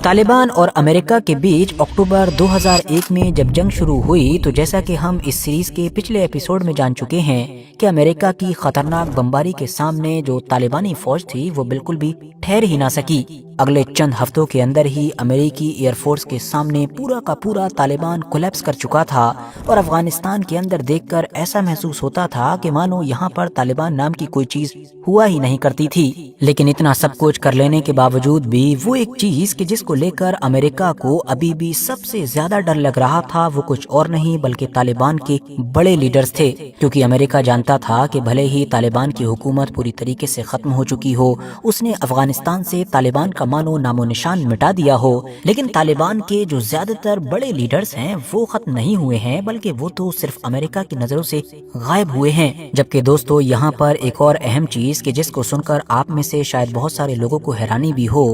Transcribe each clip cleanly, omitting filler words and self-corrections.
طالبان اور امریکہ کے بیچ اکتوبر 2001 میں جب جنگ شروع ہوئی تو جیسا کہ ہم اس سیریز کے پچھلے ایپیسوڈ میں جان چکے ہیں کہ امریکہ کی خطرناک بمباری کے سامنے جو طالبانی فوج تھی وہ بالکل بھی ٹھہر ہی نہ سکی۔ اگلے چند ہفتوں کے اندر ہی امریکی ایئر فورس کے سامنے پورا کا پورا طالبان کولیپس کر چکا تھا اور افغانستان کے اندر دیکھ کر ایسا محسوس ہوتا تھا کہ مانو یہاں پر طالبان نام کی کوئی چیز ہوا ہی نہیں کرتی تھی۔ لیکن اتنا سب کچھ کر لینے کے باوجود بھی وہ ایک چیز کہ جس کو لے کر امریکہ کو ابھی بھی سب سے زیادہ ڈر لگ رہا تھا وہ کچھ اور نہیں بلکہ طالبان کے بڑے لیڈرز تھے، کیونکہ امریکہ جانتا تھا کہ بھلے ہی طالبان کی حکومت پوری طریقے سے ختم ہو چکی ہو، اس نے افغانستان سے طالبان کا مانو نام و نشان مٹا دیا ہو، لیکن طالبان کے جو زیادہ تر بڑے لیڈرز ہیں وہ ختم نہیں ہوئے ہیں بلکہ وہ تو صرف امریکہ کی نظروں سے غائب ہوئے ہیں۔ جبکہ دوستو یہاں پر ایک اور اہم چیز کہ جس کو سن کر آپ میں سے شاید بہت سارے لوگوں کو حیرانی بھی ہو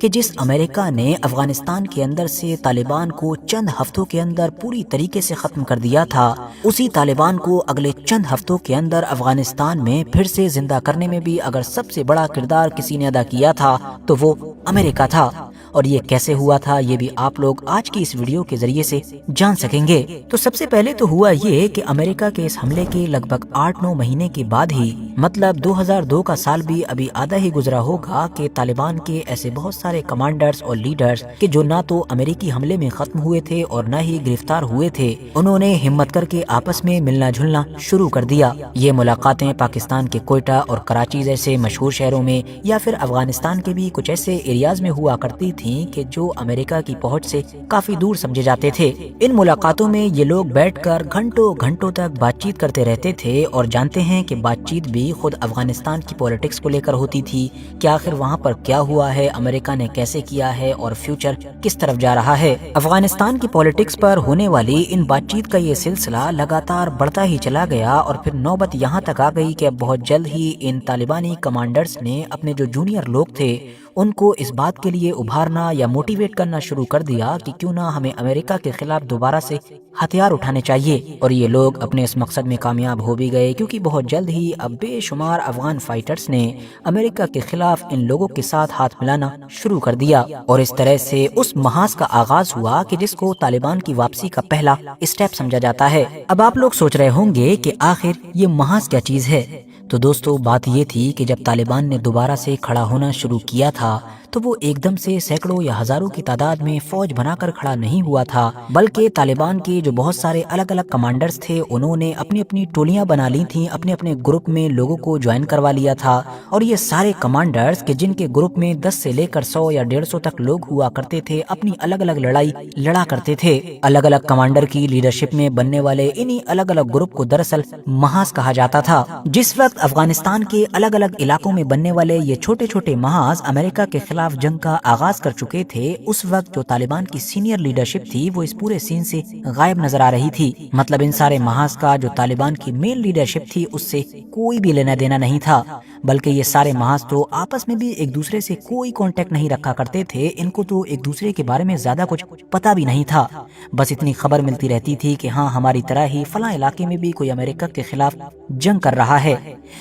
کہ جس امریکہ نے افغانستان کے اندر سے طالبان کو چند ہفتوں کے اندر پوری طریقے سے ختم کر دیا تھا، اسی طالبان کو اگلے چند ہفتوں کے اندر افغانستان میں پھر سے زندہ کرنے میں بھی اگر سب سے بڑا کردار کسی نے ادا کیا تھا تو وہ امریکہ تھا۔ اور یہ کیسے ہوا تھا یہ بھی آپ لوگ آج کی اس ویڈیو کے ذریعے سے جان سکیں گے۔ تو سب سے پہلے تو ہوا یہ کہ امریکہ کے اس حملے کے لگ بھگ 8-9 مہینے کے بعد ہی، مطلب 2002 کا سال بھی ابھی آدھا ہی گزرا ہوگا، کہ طالبان کے ایسے بہت سارے کمانڈرز اور لیڈرز کہ جو نہ تو امریکی حملے میں ختم ہوئے تھے اور نہ ہی گرفتار ہوئے تھے، انہوں نے ہمت کر کے آپس میں ملنا جلنا شروع کر دیا۔ یہ ملاقاتیں پاکستان کے کوئٹہ اور کراچی جیسے مشہور شہروں میں یا پھر افغانستان کے بھی کچھ ایسے ایریاز میں ہوا کرتی تھیں کہ جو امریکہ کی پہنچ سے کافی دور سمجھے جاتے تھے۔ ان ملاقاتوں میں یہ لوگ بیٹھ کر گھنٹوں گھنٹوں تک بات چیت کرتے رہتے تھے اور جانتے ہیں کہ بات چیت بھی خود افغانستان کی پولیٹکس کو لے کر ہوتی تھی کہ آخر وہاں پر کیا ہوا ہے، امریکہ نے کیسے کیا ہے اور فیوچر کس طرف جا رہا ہے۔ افغانستان کی پولیٹکس پر ہونے والی ان بات چیت کا یہ سلسلہ لگاتار بڑھتا ہی چلا گیا اور پھر نوبت یہاں تک آ گئی کہ اب بہت جلد ہی ان طالبانی کمانڈرز نے اپنے جو جونیئر لوگ تھے ان کو اس بات کے لیے ابھارنا یا موٹیویٹ کرنا شروع کر دیا کہ کیوں نہ ہمیں امریکہ کے خلاف دوبارہ سے ہتھیار اٹھانے چاہیے۔ اور یہ لوگ اپنے اس مقصد میں کامیاب ہو بھی گئے، کیونکہ بہت جلد ہی اب بے شمار افغان فائٹرز نے امریکہ کے خلاف ان لوگوں کے ساتھ ہاتھ ملانا شروع کر دیا اور اس طرح سے اس محاذ کا آغاز ہوا کہ جس کو طالبان کی واپسی کا پہلا اسٹیپ سمجھا جاتا ہے۔ اب آپ لوگ سوچ رہے ہوں گے کہ آخر یہ محاذ کیا چیز ہے؟ تو دوستو بات یہ تھی کہ جب طالبان نے دوبارہ سے کھڑا ہونا شروع کیا تھا تو وہ ایک دم سے سینکڑوں یا ہزاروں کی تعداد میں فوج بنا کر کھڑا نہیں ہوا تھا، بلکہ طالبان کے جو بہت سارے الگ الگ کمانڈرز تھے انہوں نے اپنی اپنی ٹولیاں بنا لی تھیں، اپنے اپنے گروپ میں لوگوں کو جوائن کروا لیا تھا اور یہ سارے کمانڈرز کہ جن کے گروپ میں 10 سے لے کر 100 یا 150 تک لوگ ہوا کرتے تھے، اپنی الگ الگ لڑائی لڑا کرتے تھے۔ الگ الگ کمانڈر کی لیڈرشپ میں بننے والے انہی الگ الگ گروپ کو دراصل محاذ کہا جاتا تھا۔ جس وقت افغانستان کے الگ الگ علاقوں میں بننے والے یہ چھوٹے چھوٹے محاذ امریکہ کے خلاف جنگ کا آغاز کر چکے تھے، اس وقت جو طالبان کی سینئر لیڈرشپ تھی وہ اس پورے سین سے غائب نظر آ رہی تھی۔ مطلب ان سارے محاذ کا جو طالبان کی مین لیڈرشپ تھی اس سے کوئی بھی لینا دینا نہیں تھا، بلکہ یہ سارے محاذ تو آپس میں بھی ایک دوسرے سے کوئی کانٹیکٹ نہیں رکھا کرتے تھے، ان کو تو ایک دوسرے کے بارے میں زیادہ کچھ پتہ بھی نہیں تھا۔ بس اتنی خبر ملتی رہتی تھی کہ ہاں ہماری طرح ہی فلاں علاقے میں بھی کوئی امریکہ کے خلاف جنگ کر رہا ہے۔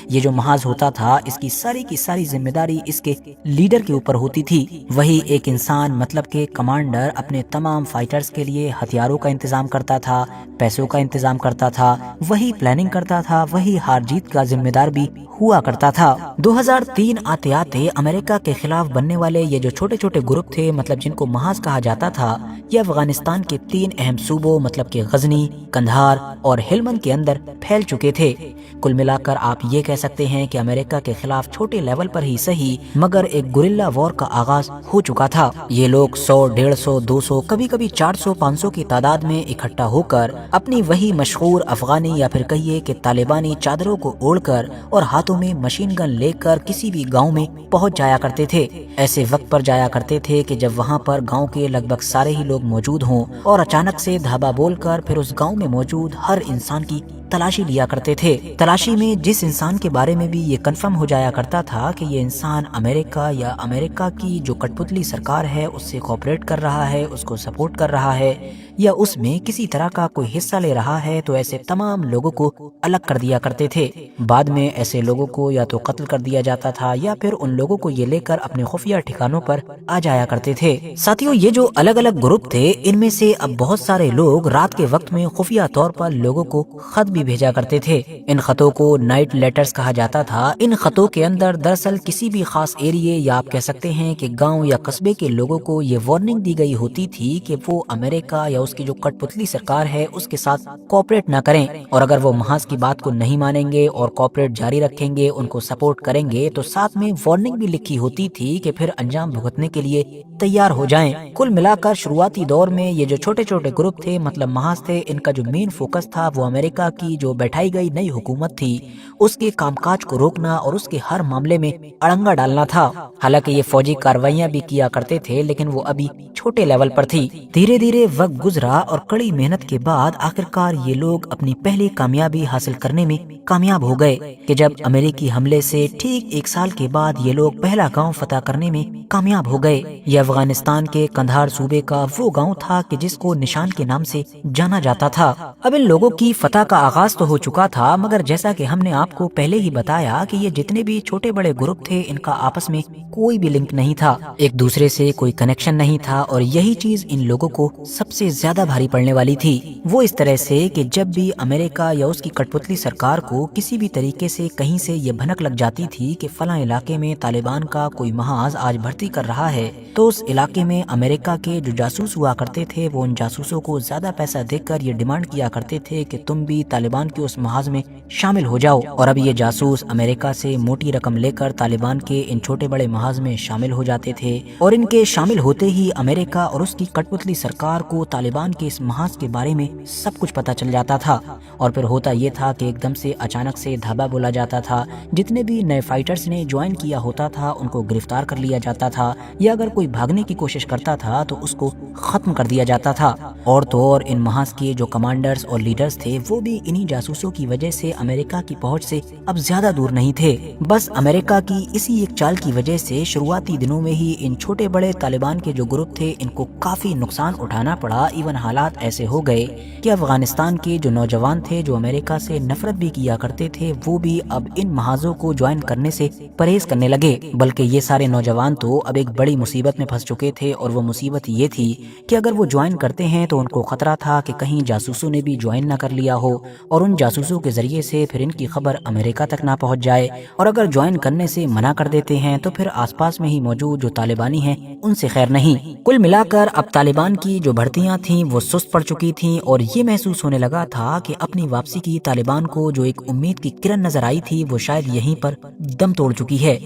یہ جو محاذ ہوتا تھا اس کی ساری ذمہ داری اس کے لیڈر کے اوپر ہوتی تھی۔ وہی ایک انسان مطلب کہ کمانڈر اپنے تمام فائٹرز کے لیے ہتھیاروں کا انتظام کرتا تھا، پیسوں کا انتظام کرتا تھا، وہی پلاننگ کرتا تھا، وہی ہار جیت کا ذمہ دار بھی ہوا کرتا تھا۔ 2003 آتے آتے امریکہ کے خلاف بننے والے یہ جو چھوٹے چھوٹے گروپ تھے، مطلب جن کو محاذ کہا جاتا تھا، یہ افغانستان کے 3 اہم صوبوں مطلب کہ غزنی، قندھار اور ہلمند کے اندر پھیل چکے تھے۔ کل ملا کر آپ یہ کہہ سکتے ہیں کہ امریکہ کے خلاف چھوٹے لیول پر ہی صحیح مگر ایک گوریلا وار کا آغاز ہو چکا تھا۔ یہ لوگ 100، 150، 200، کبھی کبھی 400، 500 کی تعداد میں اکٹھا ہو کر اپنی وہی مشہور افغانی یا پھر کہیے کہ طالبانی چادروں کو اوڑھ کر اور ہاتھوں میں مشین گن لے کر کسی بھی گاؤں میں پہنچ جایا کرتے تھے۔ ایسے وقت پر جایا کرتے تھے کہ جب وہاں پر گاؤں کے لگ بھگ سارے ہی لوگ موجود ہوں اور اچانک سے دھابا بول کر پھر اس گاؤں میں موجود ہر انسان کی तलाशी लिया करते थे। तलाशी में जिस इंसान के बारे में भी ये कंफर्म हो जाया करता था कि ये इंसान अमेरिका या अमेरिका की जो कठपुतली सरकार है उससे कोऑपरेट कर रहा है, उसको सपोर्ट कर रहा है या उसमें किसी तरह का कोई हिस्सा ले रहा है, तो ऐसे तमाम लोगों को अलग कर दिया करते थे। बाद में ऐसे लोगों को या तो कत्ल कर दिया जाता था या फिर उन लोगों को ये लेकर अपने खुफिया ठिकानों पर आ जाया करते थे। साथियों, ये जो अलग अलग ग्रुप थे, इनमें से अब बहुत सारे लोग रात के वक्त में खुफिया तौर पर लोगों को खत भी भेजा करते थे। इन खतों को नाइट लेटर्स कहा जाता था। इन खतों के अंदर दरअसल किसी भी खास एरिया या आप कह सकते हैं कि गांव या कस्बे के लोगों को ये वार्निंग दी गई होती थी कि वो अमेरिका या उसकी जो कठपुतली सरकार है उसके साथ कोऑपरेट ना करें, और अगर वो महज की बात को नहीं मानेंगे और कोऑपरेट जारी रखेंगे, उनको सपोर्ट करेंगे, तो साथ में वार्निंग भी लिखी होती थी कि फिर अंजाम भुगतने के लिए तैयार हो जाएं। कुल मिलाकर शुरुआती दौर में ये जो छोटे छोटे ग्रुप थे, मतलब महज थे, इनका जो मेन फोकस था वो अमेरिका की जो बैठाई गई नई हुकूमत थी उसके कामकाज को रोकना और उसके हर मामले में अड़ंगा डालना था। हालांकि ये फौजी कार्रवाइयां भी किया करते थे, लेकिन वो अभी छोटे लेवल पर थी। धीरे धीरे वक्त गुजरा और कड़ी मेहनत के बाद आखिरकार ये लोग अपनी पहली कामयाबी हासिल करने में कामयाब हो गए कि जब अमेरिकी हमले से ठीक 1 साल के बाद ये लोग पहला गांव फतह करने में कामयाब हो गए। ये अफगानिस्तान के कंधार सूबे का वो गांव था कि जिसको निशान के नाम से जाना जाता था। अब इन लोगों की फतह का आगाज तो हो चुका था, मगर जैसा कि हमने आपको पहले ही बताया कि ये जितने भी छोटे बड़े ग्रुप थे, इनका आपस में कोई भी लिंक नहीं था, एक दूसरे से कोई कनेक्शन नहीं था, और यही चीज इन लोगों को सबसे ज्यादा भारी पड़ने वाली थी। वो इस तरह से कि जब भी अमेरिका या उसकी कठपुतली सरकार को किसी भी तरीके से कहीं से ये भनक लग जाती थी कि फलां इलाके में तालिबान का कोई महाज आज भर्ती कर रहा है, तो उस इलाके में अमेरिका के जो जासूस हुआ करते थे वो उन जासूसों को ज्यादा पैसा देकर ये डिमांड किया करते थे कि तुम भी तालिबान के उस महाज में शामिल हो जाओ। और अब ये जासूस अमेरिका से मोटी रकम लेकर तालिबान के इन छोटे बड़े महाज में शामिल हो जाते थे, और इनके शामिल होते ही अमेरिका और उसकी कठपुतली सरकार को तालिबान के इस महाज के बारे में सब कुछ पता चल जाता था। और फिर होता ये था कि एकदम से अचानक से धाबा बोला जाता था। जितने भी नए फाइटर्स ने ज्वाइन किया होता था उनको गिरफ्तार कर लिया जाता था, या अगर कोई भागने की कोशिश करता था तो उसको खत्म कर दिया जाता था। और तो और इन महाज के जो कमांडर्स और लीडर्स थे वो भी इन्हीं जासूसों की वजह से अमेरिका की पहुंच से अब ज्यादा दूर नहीं थे। बस अमेरिका की इसी एक चाल की वजह से शुरुआती दिनों में ही इन छोटे बड़े तालिबान के जो ग्रुप थे इनको काफी नुकसान उठाना पड़ा। इवन हालात ऐसे हो गए कि अफगानिस्तान के जो नौजवान थे जो अमेरिका से नफरत भी किया करते थे वो भी अब इन महाजों को ज्वाइन करने से परहेज करने लगे। बल्कि ये सारे नौजवान तो अब एक बड़ी मुसीबत में फंस चुके थे, और वो मुसीबत ये थी कि अगर वो ज्वाइन करते हैं तो उनको खतरा था कि कहीं जासूसों ने भी ज्वाइन न कर लिया हो और उन जासूसों के जरिए से फिर इनकी खबर अमेरिका तक ना पहुंच जाए, और अगर ज्वाइन करने से मना कर देते हैं तो फिर आसपास में ही मौजूद जो तालिबानी हैं उनसे खैर नहीं। कुल मिलाकर अब तालिबान की जो भर्तियां थीं वो सुस्त पड़ चुकी थीं, और ये महसूस होने लगा था कि अपनी वापसी की तालिबान को जो एक उम्मीद की किरण नजर आई थी वो शायद यहीं पर दम तोड़ चुकी है।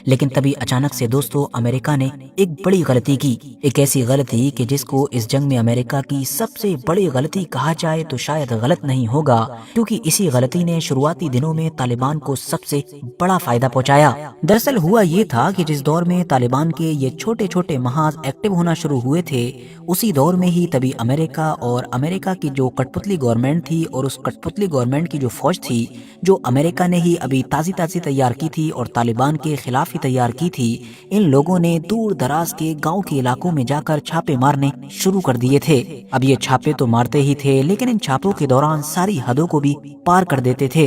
लेकिन तभी अचानक से दोस्तों अमेरिका ने एक बड़ी गलती की, एक ऐसी गलती कि जिसको इस जंग में अमेरिका की सबसे बड़ी गलती कहा जाए तो शायद गलत नहीं होगा, क्योंकि इसी गलती ने शुरुआती दिनों में तालिबान को सबसे बड़ा फायदा पहुंचाया। दरअसल हुआ ये था कि जिस दौर में तालिबान के ये छोटे छोटे महाज एक्टिव होना शुरू हुए थे, उसी दौर में ही तभी अमेरिका और अमेरिका की जो कठपुतली गवर्नमेंट थी और उस कठपुतली गवर्नमेंट की जो फौज थी जो अमेरिका ने ही अभी ताजी तैयार की थी और तालिबान के खिलाफ ही तैयार की थी, इन लोगों ने दूर दराज के गांव के इलाकों में जाकर छापे मारने शुरू कर दिए थे। अब ये छापे तो मारते ही थे, लेकिन इन छापों के दौरान सारी हदों को भी पार कर देते थे।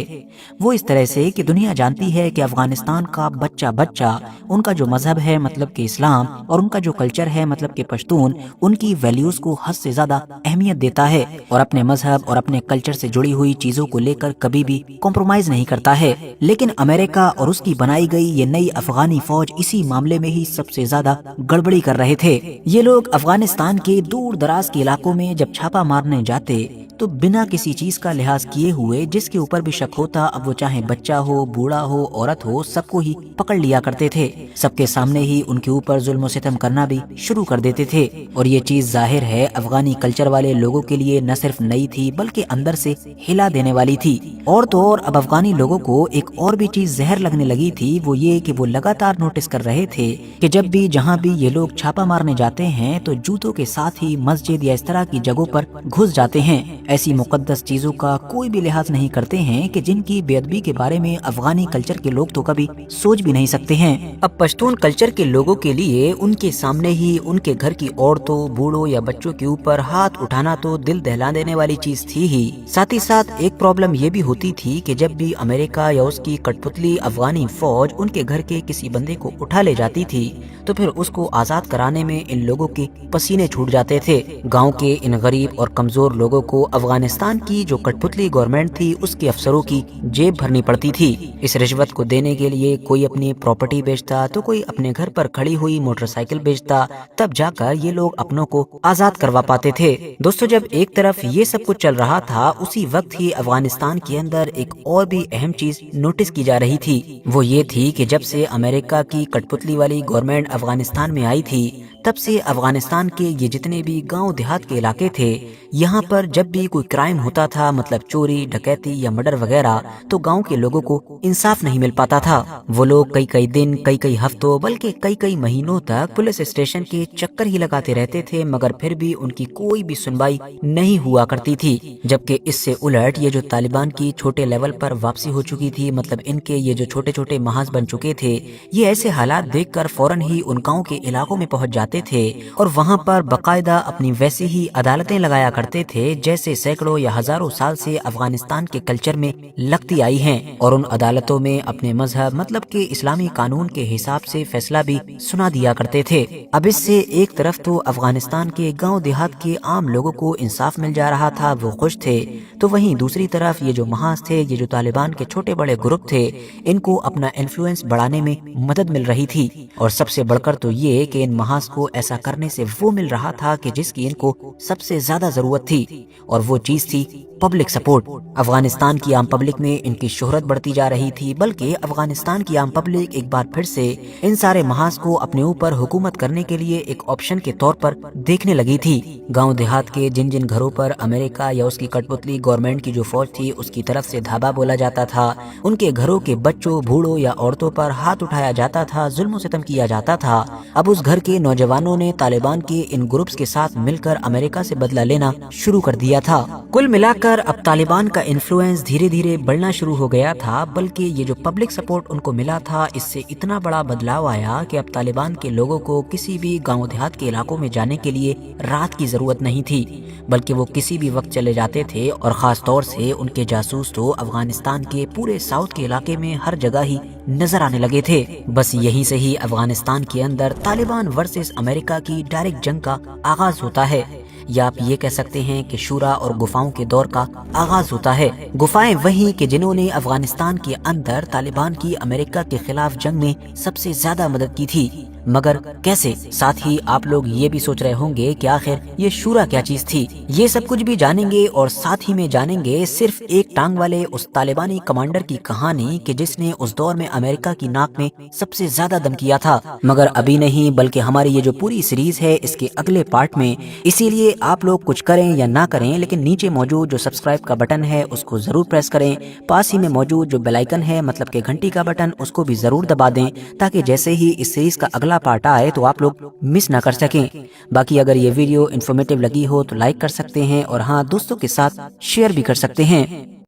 वो इस तरह से कि दुनिया जानती है कि अफगानिस्तान का बच्चा बच्चा उनका जो मजहब है मतलब कि इस्लाम, और उनका जो कल्चर है मतलब कि पश्तून, उनकी वैल्यूज को हद से ज्यादा अहमियत देता है और अपने मजहब और अपने कल्चर से जुड़ी हुई चीजों को लेकर कभी भी कॉम्प्रोमाइज नहीं करता है। लेकिन अमेरिका और उसकी बनाई गई ये नई अफगानी फौज इसी मामले में ही सबसे ज्यादा गड़बड़ी कर रहे थे। ये लोग अफगानिस्तान के दूर दराज के इलाकों में जब छापा मारने जाते तो बिना किसी चीज का लिहाज किए हुए जिसके ऊपर भी शक होता, अब वो चाहे बच्चा हो, बूढ़ा हो, औरत हो, सबको ही पकड़ लिया करते थे। सबके सामने ही उनके ऊपर जुल्म सितम करना भी शुरू कर देते थे। और ये चीज जाहिर है अफगानी कल्चर वाले लोगों के लिए न सिर्फ नई थी बल्कि अंदर से हिला देने वाली थी। और तो और अब अफगानी लोगों को एक और भी चीज जहर लगने लगी थी, वो ये कि वो लगातार नोटिस कर रहे थे कि जब भी जहाँ भी ये लोग छापा मारने जाते हैं तो जूतों के साथ ही मस्जिद या इस तरह की जगहों पर घुस जाते हैं। ऐसी मुकद्दस चीजों का कोई भी लिहाज नहीं करते हैं कि जिनकी बेअदबी के बारे में अफगानी कल्चर के लोग तो कभी सोच भी नहीं सकते हैं। अब पश्तून कल्चर के लोगों के लिए उनके सामने ही उनके घर की औरतों, बूढ़ों या बच्चों के ऊपर हाथ उठाना तो दिल दहला देने वाली चीज थी ही। साथ ही साथ एक प्रॉब्लम ये भी होती थी कि जब भी अमेरिका या उसकी कठपुतली अफगानी फौज उनके घर के किसी बंदे को उठा ले जाती थी तो फिर उसको आजाद कराने में इन लोगों के पसीने छूट जाते थे। गांव के इन गरीब और कमजोर लोगों को अफगानिस्तान की जो कठपुतली गवर्नमेंट थी उसके अफसरों की जेब भरनी पड़ती थी। इस रिश्वत को देने के लिए कोई अपनी प्रॉपर्टी बेचता तो कोई अपने घर पर खड़ी हुई मोटरसाइकिल बेचता, तब जाकर ये लोग अपनों को आजाद करवा पाते थे। दोस्तों, जब एक तरफ ये सब कुछ चल रहा था, उसी वक्त ही अफगानिस्तान के अंदर एक और भी अहम चीज नोटिस की जा रही थी। वो ये थी कि जब से अमेरिका की कठपुतली वाली गवर्नमेंट अफगानिस्तान में आई थी, तब से अफगानिस्तान के ये जितने भी गांव देहात के इलाके थे, यहाँ पर जब भी कोई क्राइम होता था, मतलब चोरी, डकैती या मर्डर वगैरह, तो गांव के लोगों को इंसाफ नहीं मिल पाता था। वो लोग कई कई दिन, कई कई हफ्तों, बल्कि कई कई महीनों तक पुलिस स्टेशन के चक्कर ही लगाते रहते थे, मगर फिर भी उनकी कोई भी सुनवाई नहीं हुआ करती थी। जबकि इससे उलट ये जो तालिबान की छोटे लेवल पर वापसी हो चुकी थी, मतलब इनके ये जो छोटे छोटे महाज बन चुके थे, ये ऐसे हालात देखकर फौरन ही उन गाँव के इलाकों में पहुंच जाते थे और वहाँ पर बाकायदा अपनी वैसी ही अदालतें लगाया करते थे जैसे सैकड़ों या हजारों साल से अफगानिस्तान के कल्चर में लगती आई हैं, और उन अदालतों में अपने मजहब मतलब के इस्लामी कानून के हिसाब से फैसला भी सुना दिया करते थे। अब इससे एक तरफ तो अफगानिस्तान के गांव देहात के आम लोगों को इंसाफ मिल जा रहा था, वो खुश थे, तो वहीं दूसरी तरफ ये जो महाज थे, ये जो तालिबान के छोटे बड़े ग्रुप थे, इनको अपना इन्फ्लुएंस बढ़ाने में मदद मिल रही थी। और सबसे बढ़कर तो ये कि इन महाज को ऐसा करने से वो मिल रहा था कि जिसकी इनको सबसे ज्यादा जरूरत थी, और वो चीज थी पब्लिक सपोर्ट। अफगानिस्तान की आम पब्लिक में इनकी शोहरत बढ़ती जा रही थी, बल्कि अफगानिस्तान की आम पब्लिक एक बार फिर से इन सारे महाज को अपने ऊपर हुकूमत करने के लिए एक ऑप्शन के तौर पर देखने लगी थी। गांव देहात के जिन जिन घरों पर अमेरिका या उसकी कठपुतली गवर्नमेंट की जो फौज थी उसकी तरफ से धावा बोला जाता था, उनके घरों के बच्चों, बूढ़ों या औरतों पर हाथ उठाया जाता था, जुल्म सितम किया जाता था। अब उस घर के नौजवानों ने तालिबान के इन ग्रुप्स के साथ मिलकर अमेरिका से बदला लेना शुरू कर दिया था। कुल मिलाकर अब तालिबान का इन्फ्लुएंस धीरे धीरे बढ़ना शुरू हो गया था, बल्कि ये जो पब्लिक सपोर्ट उनको मिला था, इससे इतना बड़ा बदलाव आया कि अब तालिबान के लोगों को किसी भी गांव देहात के इलाकों में जाने के लिए रात की जरूरत नहीं थी, बल्कि वो किसी भी वक्त चले जाते थे। और खास तौर से उनके जासूस तो अफगानिस्तान के पूरे साउथ के इलाके में हर जगह ही नजर आने लगे थे। बस यहीं से ही अफगानिस्तान के अंदर तालिबान वर्सेस अमेरिका की डायरेक्ट जंग का आगाज होता है, या आप ये कह सकते हैं कि शूरा और गुफाओं के दौर का आगाज होता है। गुफाएं वही कि जिन्होंने अफगानिस्तान के अंदर तालिबान की अमेरिका के खिलाफ जंग में सबसे ज्यादा मदद की थी, मगर कैसे? साथ ही आप लोग ये भी सोच रहे होंगे कि आखिर ये शूरा क्या चीज थी। ये सब कुछ भी जानेंगे और साथ ही में जानेंगे सिर्फ एक टांग वाले उस तालिबानी कमांडर की कहानी कि जिसने उस दौर में अमेरिका की नाक में सबसे ज्यादा दम किया था। मगर अभी नहीं, बल्कि हमारी ये जो पूरी सीरीज है इसके अगले पार्ट में। इसीलिए आप लोग कुछ करें या ना करें, लेकिन नीचे मौजूद जो सब्सक्राइब का बटन है उसको जरूर प्रेस करें। पास ही में मौजूद जो बेल आइकन है मतलब के घंटी का बटन, उसको भी जरूर दबा दें, ताकि जैसे ही इस सीरीज का अगला पार्ट आए तो आप लोग मिस ना कर सकें। बाकी अगर ये वीडियो इन्फॉर्मेटिव लगी हो तो लाइक कर सकते हैं, और हाँ, दोस्तों के साथ शेयर भी कर सकते हैं।